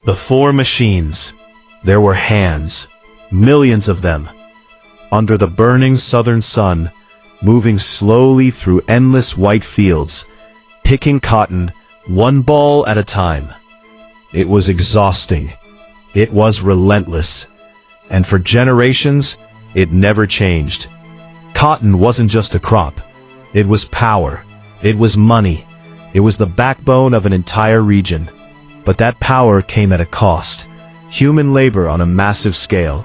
Before machines, there were hands, millions of them, under the burning southern sun, moving slowly through endless white fields, picking cotton, one ball at a time. It was exhausting. It was relentless. And for generations, it never changed. Cotton wasn't just a crop. It was power. It was money. It was the backbone of an entire region. But that power came at a cost. Human labor on a massive scale.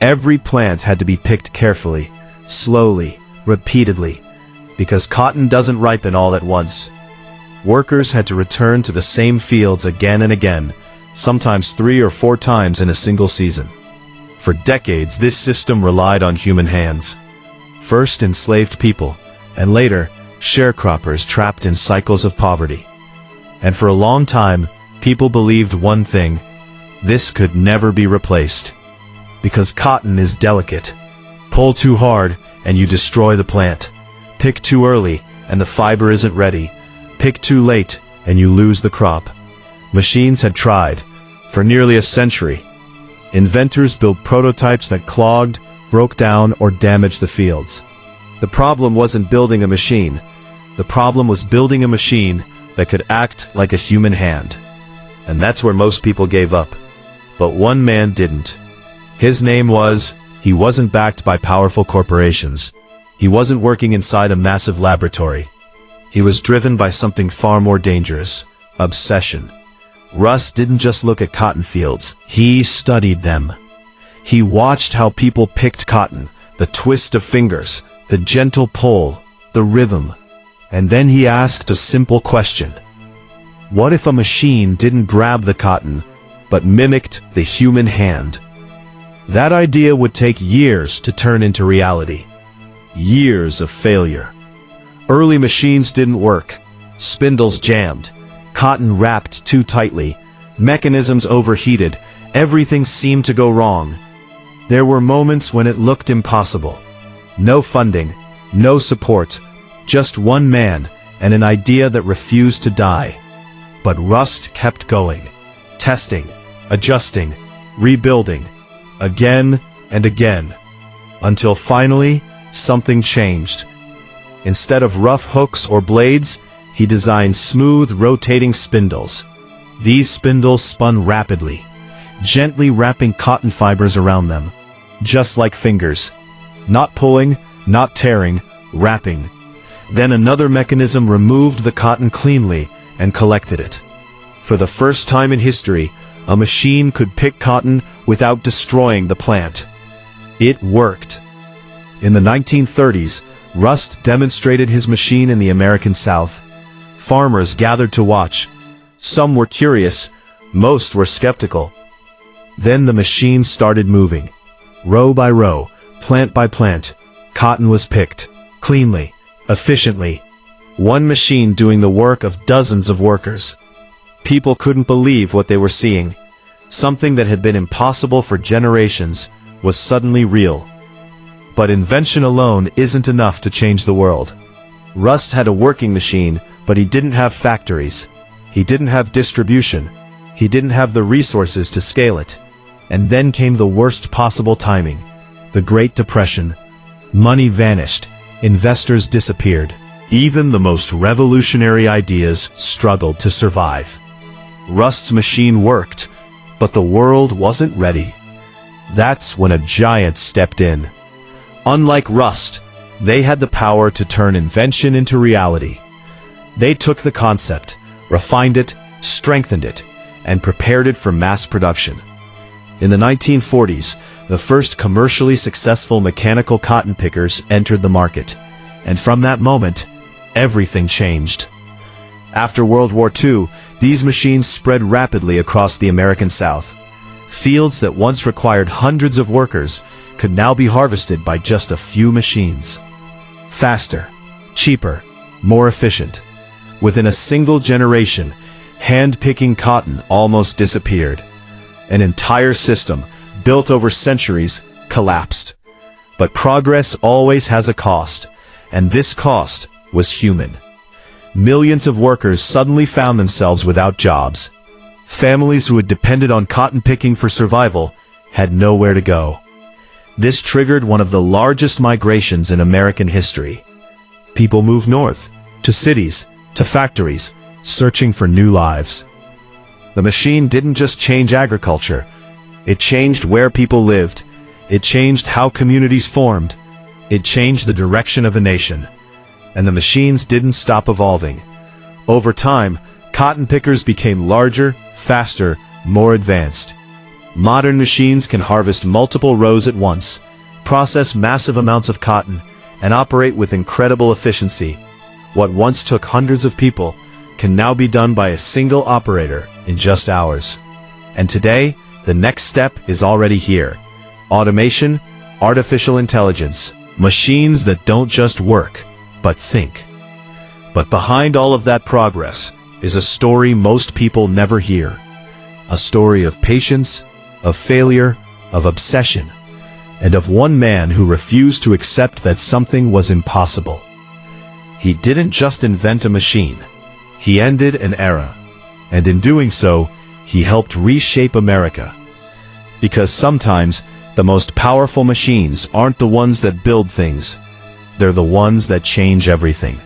Every plant had to be picked carefully, slowly, repeatedly, because cotton doesn't ripen all at once. Workers had to return to the same fields again and again, sometimes 3 or 4 times in a single season. For decades, this system relied on human hands. First enslaved people, and later, sharecroppers trapped in cycles of poverty. And for a long time, people believed one thing: this could never be replaced. Because cotton is delicate. Pull too hard, and you destroy the plant. Pick too early, and the fiber isn't ready. Pick too late, and you lose the crop. Machines had tried, for nearly a century. Inventors built prototypes that clogged, broke down, or damaged the fields. The problem wasn't building a machine. The problem was building a machine that could act like a human hand. And that's where most people gave up. But one man didn't. His name was, he wasn't backed by powerful corporations. He wasn't working inside a massive laboratory. He was driven by something far more dangerous: obsession. Russ didn't just look at cotton fields. He studied them. He watched how people picked cotton, the twist of fingers, the gentle pull, the rhythm. And then he asked a simple question. What if a machine didn't grab the cotton, but mimicked the human hand? That idea would take years to turn into reality. Years of failure. Early machines didn't work. Spindles jammed. Cotton wrapped too tightly. Mechanisms overheated. Everything seemed to go wrong. There were moments when it looked impossible. No funding, no support, just one man and an idea that refused to die. But Rust kept going, testing, adjusting, rebuilding, again and again, until finally something changed. Instead of rough hooks or blades, he designed smooth, rotating spindles. These spindles spun rapidly, gently wrapping cotton fibers around them, just like fingers. Not pulling, not tearing, wrapping. Then another mechanism removed the cotton cleanly and collected it. For the first time in history, a machine could pick cotton without destroying the plant. It worked. In the 1930s, Rust demonstrated his machine in the American South. Farmers gathered to watch. Some were curious, most were skeptical. Then the machine started moving. Row by row, plant by plant, cotton was picked, cleanly, efficiently. One machine doing the work of dozens of workers. People couldn't believe what they were seeing. Something that had been impossible for generations was suddenly real. But invention alone isn't enough to change the world. Rust had a working machine, but he didn't have factories. He didn't have distribution. He didn't have the resources to scale it. And then came the worst possible timing. The Great Depression. Money vanished. Investors disappeared. Even the most revolutionary ideas struggled to survive. Rust's machine worked, but the world wasn't ready. That's when a giant stepped in. Unlike Rust, they had the power to turn invention into reality. They took the concept, refined it, strengthened it, and prepared it for mass production. In the 1940s, the first commercially successful mechanical cotton pickers entered the market, and from that moment, everything changed. After World War II, these machines spread rapidly across the American South. Fields that once required hundreds of workers could now be harvested by just a few machines. Faster, cheaper, more efficient. Within a single generation, hand-picking cotton almost disappeared. An entire system, built over centuries, collapsed. But progress always has a cost, and this cost was human. Millions of workers suddenly found themselves without jobs. Families who had depended on cotton picking for survival had nowhere to go. This triggered one of the largest migrations in American history. People moved north, to cities, to factories, searching for new lives. The machine didn't just change agriculture. It changed where people lived. It changed how communities formed. It changed the direction of a nation. And the machines didn't stop evolving. Over time, cotton pickers became larger, faster, more advanced. Modern machines can harvest multiple rows at once, process massive amounts of cotton, and operate with incredible efficiency. What once took hundreds of people can now be done by a single operator in just hours. And today, the next step is already here. Automation, artificial intelligence, machines that don't just work, but think. But behind all of that progress is a story most people never hear. A story of patience, of failure, of obsession, and of one man who refused to accept that something was impossible. He didn't just invent a machine. He ended an era. And in doing so, he helped reshape America. Because sometimes, the most powerful machines aren't the ones that build things. They're the ones that change everything.